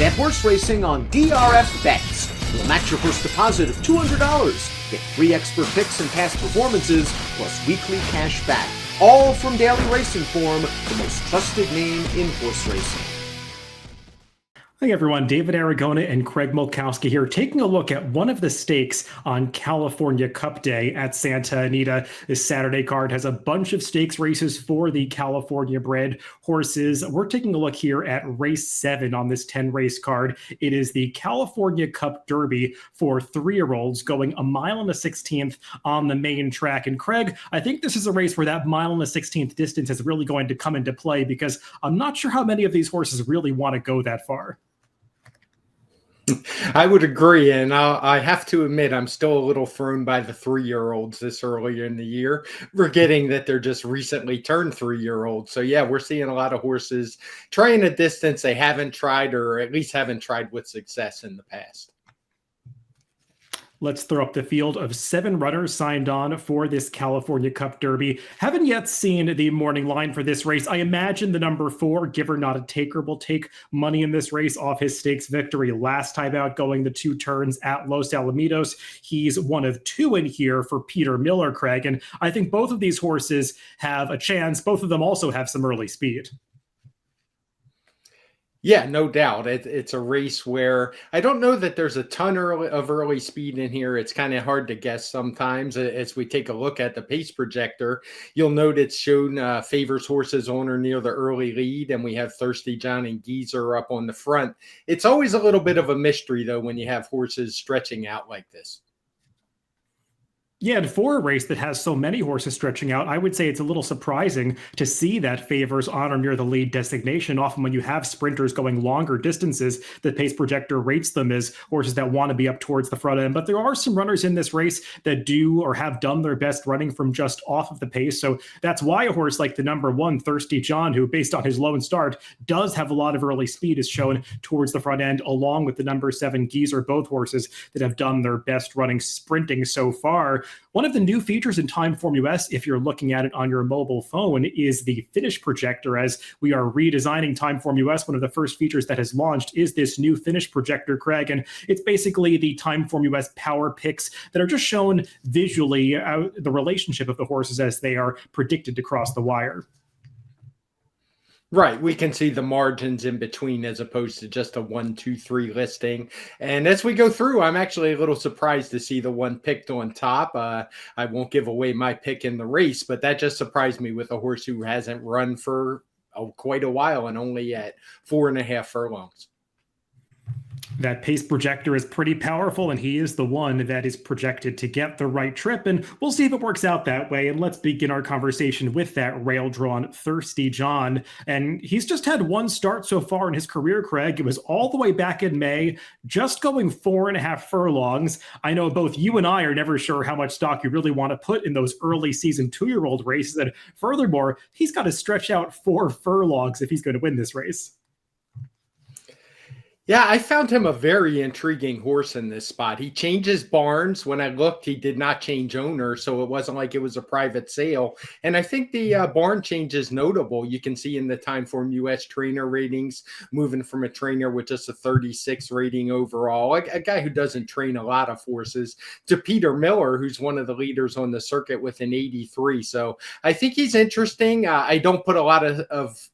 Bet horse racing on DRF Bets. We'll match your first deposit of $200. Get free expert picks and past performances, plus weekly cash back. All from Daily Racing Form, the most trusted name in horse racing. Hey everyone, David Aragona and Craig Milkowski here, taking a look at one of the stakes on California Cup Day at Santa Anita. This Saturday card has a bunch of stakes races for the California bred horses. We're taking a look here at race 7 on this 10 race card. It is the California Cup Derby for 3-year-olds going 1 1/16 on the main track. And Craig, I think this is a race where that 1 1/16 distance is really going to come into play, because I'm not sure how many of these horses really want to go that far. I would agree, and I have to admit I'm still a little thrown by the 3-year-olds this early in the year, forgetting that they're just recently turned 3-year-olds. So yeah, we're seeing a lot of horses trying a distance they haven't tried, or at least haven't tried with success in the past. Let's throw up the field of 7 runners signed on for this California Cup Derby. Haven't yet seen the morning line for this race. I imagine the number 4, Giver Not a Taker, will take money in this race off his stakes victory last time out, going the 2 turns at Los Alamitos. He's one of 2 in here for Peter Miller, Craig. And I think both of these horses have a chance. Both of them also have some early speed. Yeah, no doubt. It's a race where I don't know that there's a ton of early speed in here. It's kind of hard to guess sometimes. As we take a look at the pace projector, you'll note it's shown favors horses on or near the early lead, and we have Thirsty John and Geezer up on the front. It's always a little bit of a mystery, though, when you have horses stretching out like this. Yeah, and for a race that has so many horses stretching out, I would say it's a little surprising to see that favors on or near the lead designation. Often when you have sprinters going longer distances, the pace projector rates them as horses that want to be up towards the front end. But there are some runners in this race that do or have done their best running from just off of the pace. So that's why a horse like the number 1, Thirsty John, who based on his lone start does have a lot of early speed, is shown towards the front end, along with the number 7, Geezer, both horses that have done their best running sprinting so far. One of the new features in Timeform US, if you're looking at it on your mobile phone, is the finish projector. As we are redesigning Timeform US, one of the first features that has launched is this new finish projector, Craig. And it's basically the Timeform US power picks that are just shown visually, the relationship of the horses as they are predicted to cross the wire. Right. We can see the margins in between as opposed to just a 1, 2, 3 listing. And as we go through, I'm actually a little surprised to see the one picked on top. I won't give away my pick in the race, but that just surprised me with a horse who hasn't run for quite a while and only at 4.5 furlongs. That pace projector is pretty powerful, and he is the one that is projected to get the right trip, and we'll see if it works out that way. And let's begin our conversation with that rail-drawn Thirsty John. And he's just had 1 start so far in his career, Craig. It was all the way back in May, just going 4.5 furlongs. I know both you and I are never sure how much stock you really want to put in those early season 2-year-old races. And furthermore, he's got to stretch out 4 furlongs if he's going to win this race. Yeah, I found him a very intriguing horse in this spot. He changes barns. When I looked, he did not change owner, so it wasn't like it was a private sale. And I think the barn change is notable. You can see in the Timeform US trainer ratings, moving from a trainer with just a 36 rating overall, a guy who doesn't train a lot of horses, to Peter Miller, who's one of the leaders on the circuit with an 83. So I think he's interesting. I don't put a lot of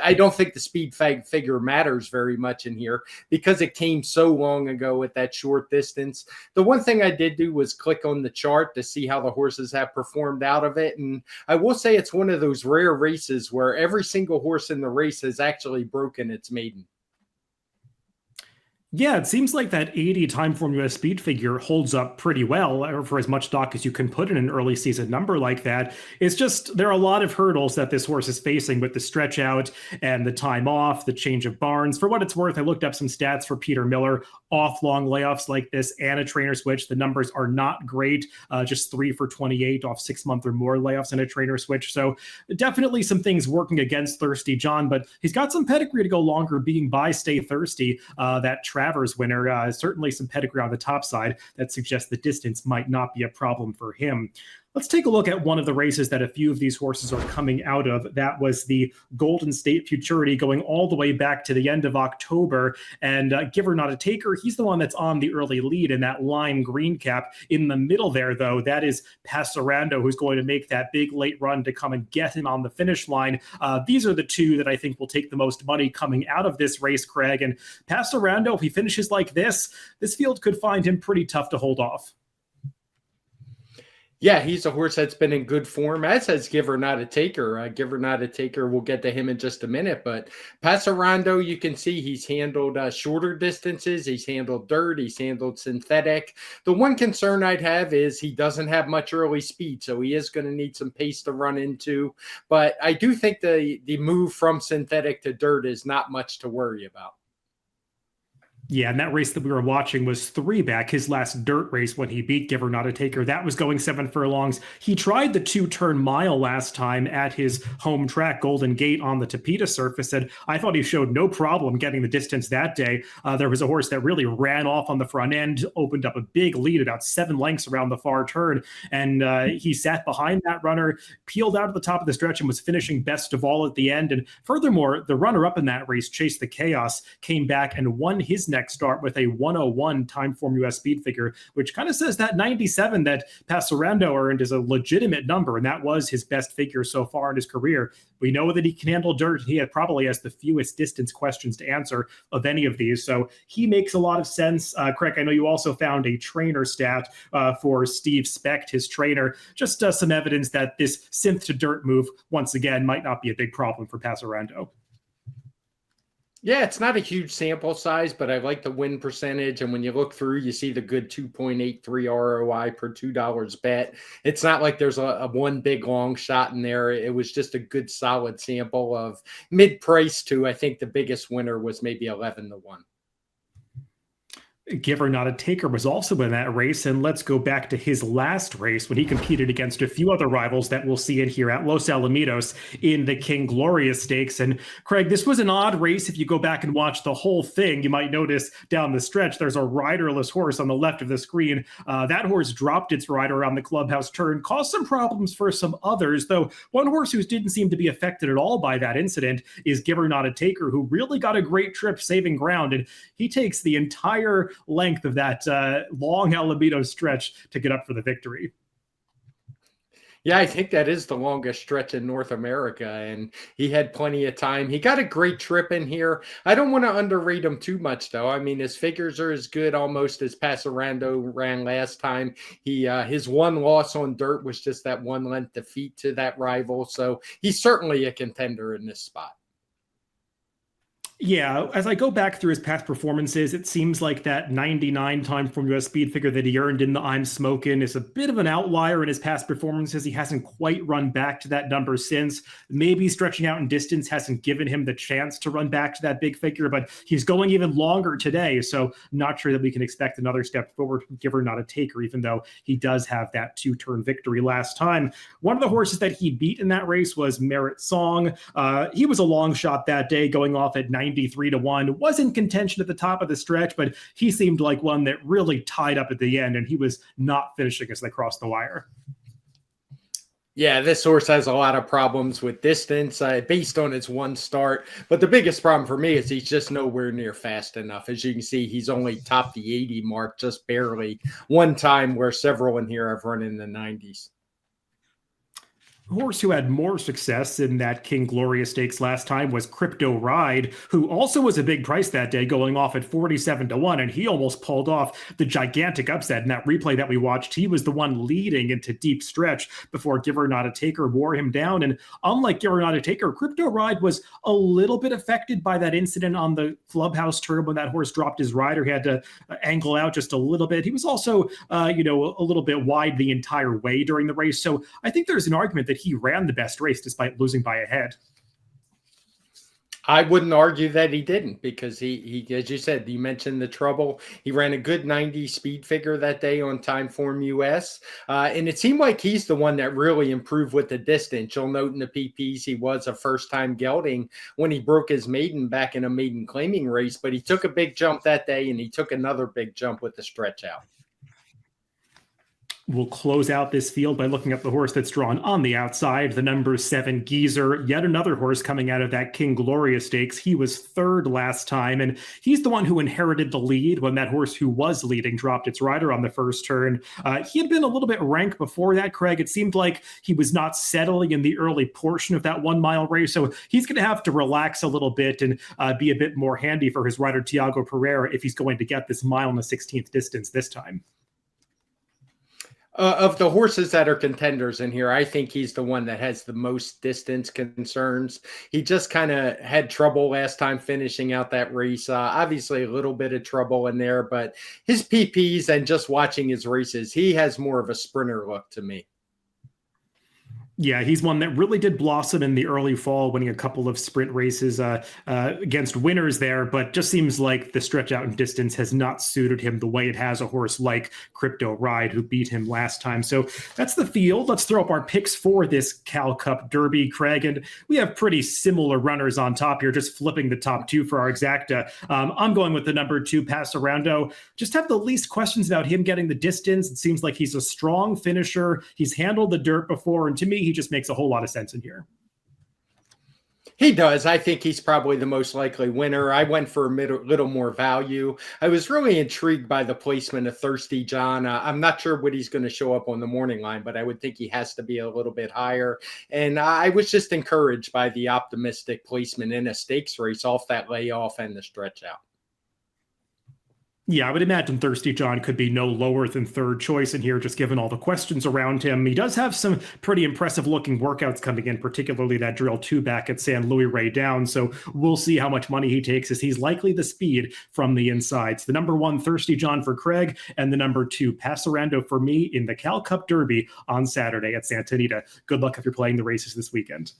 I don't think the speed figure matters very much in here because it came so long ago at that short distance. The one thing I did do was click on the chart to see how the horses have performed out of it. And I will say it's one of those rare races where every single horse in the race has actually broken its maiden. Yeah, it seems like that 80 Timeform US speed figure holds up pretty well for as much stock as you can put in an early season number like that. It's just there are a lot of hurdles that this horse is facing with the stretch out and the time off, the change of barns. For what it's worth, I looked up some stats for Peter Miller off long layoffs like this and a trainer switch. The numbers are not great, just 3 for 28 off 6-month or more layoffs and a trainer switch. So definitely some things working against Thirsty John, but he's got some pedigree to go longer being by Stay Thirsty, that Travers winner. Certainly some pedigree on the top side that suggests the distance might not be a problem for him. Let's take a look at one of the races that a few of these horses are coming out of. That was the Golden State Futurity, going all the way back to the end of October. And Giver Not a Taker, he's the one that's on the early lead in that lime green cap. In the middle there, though, that is Passerando, who's going to make that big late run to come and get him on the finish line. These are the two that I think will take the most money coming out of this race, Craig. And Passerando, if he finishes like this field could find him pretty tough to hold off. Yeah, he's a horse that's been in good form, as has Giver Not a Taker. Giver Not a Taker, we'll get to him in just a minute. But Passerando, you can see he's handled shorter distances. He's handled dirt. He's handled synthetic. The one concern I'd have is he doesn't have much early speed, so he is going to need some pace to run into. But I do think the move from synthetic to dirt is not much to worry about. Yeah, and that race that we were watching was 3-back, his last dirt race when he beat Giver Not a Taker. That was going 7 furlongs. He tried the 2-turn mile last time at his home track, Golden Gate, on the Tapeta surface, and I thought he showed no problem getting the distance that day. There was a horse that really ran off on the front end, opened up a big lead, about 7 lengths around the far turn, and he sat behind that runner, peeled out at the top of the stretch, and was finishing best of all at the end. And furthermore, the runner-up in that race, Chase the Chaos, came back and won his next start with a 101 time form US speed figure, which kind of says that 97 that Passerando earned is a legitimate number, and that was his best figure so far in his career. We know that he can handle dirt. He probably has the fewest distance questions to answer of any of these, so he makes a lot of sense. Craig, I know you also found a trainer stat for Steve Specht, his trainer, just some evidence that this synth to dirt move, once again, might not be a big problem for Passerando. Yeah, it's not a huge sample size, but I like the win percentage. And when you look through, you see the good 2.83 ROI per $2 bet. It's not like there's a one big long shot in there. It was just a good solid sample of mid-price to, I think the biggest winner was maybe 11-1. Giver Not a Taker was also in that race, and let's go back to his last race when he competed against a few other rivals that we'll see in here at Los Alamitos in the King Gloria Stakes. And Craig, this was an odd race. If you go back and watch the whole thing, you might notice down the stretch there's a riderless horse on the left of the screen. That horse dropped its rider on the clubhouse turn, caused some problems for some others, though one horse who didn't seem to be affected at all by that incident is Giver Not a Taker, who really got a great trip saving ground, and he takes the entire length of that long Alameda stretch to get up for the victory. Yeah, I think that is the longest stretch in North America, and he had plenty of time. He got a great trip in here. I don't want to underrate him too much, though. I mean, his figures are as good almost as Passerando ran last time. His one loss on dirt was just that 1-length defeat to that rival, so he's certainly a contender in this spot. Yeah, as I go back through his past performances, it seems like that 99 time from US speed figure that he earned in the I'm Smokin' is a bit of an outlier in his past performances. He hasn't quite run back to that number since. Maybe stretching out in distance hasn't given him the chance to run back to that big figure, but he's going even longer today, so not sure that we can expect another step forward from Giver Not a Taker, even though he does have that 2-turn victory last time. One of the horses that he beat in that race was Merit Song. He was a long shot that day, going off at 93-1, was in contention at the top of the stretch, but he seemed like one that really tied up at the end, and he was not finishing as they crossed the wire. Yeah, this horse has a lot of problems with distance based on its one start. But the biggest problem for me is he's just nowhere near fast enough. As you can see, he's only topped the 80 mark just barely. One time where several in here have run in the 90s. Horse who had more success in that King Gloria Stakes last time was Crypto Ride, who also was a big price that day, going off at 47-1, and he almost pulled off the gigantic upset in that replay that we watched. He was the one leading into deep stretch before Giver Not a Taker wore him down, and unlike Giver Not a Taker, Crypto Ride was a little bit affected by that incident on the clubhouse turn when that horse dropped his rider. He had to angle out just a little bit. He was also, a little bit wide the entire way during the race, so I think there's an argument that he ran the best race despite losing by a head. I wouldn't argue that he didn't, because he, as you said, you mentioned the trouble. He ran a good 90 speed figure that day on Timeform US. And it seemed like he's the one that really improved with the distance. You'll note in the PPs, he was a first-time gelding when he broke his maiden back in a maiden claiming race, but he took a big jump that day, and he took another big jump with the stretch out. We'll close out this field by looking at the horse that's drawn on the outside, the number 7 Geezer, yet another horse coming out of that King Gloria Stakes. He was third last time, and he's the one who inherited the lead when that horse who was leading dropped its rider on the first turn. He had been a little bit rank before that, Craig. It seemed like he was not settling in the early portion of that 1 mile race, so he's going to have to relax a little bit and be a bit more handy for his rider Tiago Pereira if he's going to get this mile and the 16th distance this time. Of the horses that are contenders in here, I think he's the one that has the most distance concerns. He just kind of had trouble last time finishing out that race. Obviously, a little bit of trouble in there, but his PPs and just watching his races, he has more of a sprinter look to me. Yeah, he's one that really did blossom in the early fall, winning a couple of sprint races against winners there, but just seems like the stretch out in distance has not suited him the way it has a horse like Crypto Ride, who beat him last time. So that's the field. Let's throw up our picks for this Cal Cup Derby, Craig, and we have pretty similar runners on top here, just flipping the top two for our exacta. I'm going with the number 2, Paso Rondo. Just have the least questions about him getting the distance. It seems like he's a strong finisher. He's handled the dirt before, and to me, he just makes a whole lot of sense in here. He does. I think he's probably the most likely winner. I went for a little more value. I was really intrigued by the placement of Thirsty John. I'm not sure what he's going to show up on the morning line, but I would think he has to be a little bit higher. And I was just encouraged by the optimistic placement in a stakes race off that layoff and the stretch out. Yeah, I would imagine Thirsty John could be no lower than third choice in here, just given all the questions around him. He does have some pretty impressive looking workouts coming in, particularly that drill 2 back at San Luis Rey Down. So we'll see how much money he takes, as he's likely the speed from the insides. The number 1, Thirsty John for Craig, and the number 2, Paso Rondo for me in the Cal Cup Derby on Saturday at Santa Anita. Good luck if you're playing the races this weekend.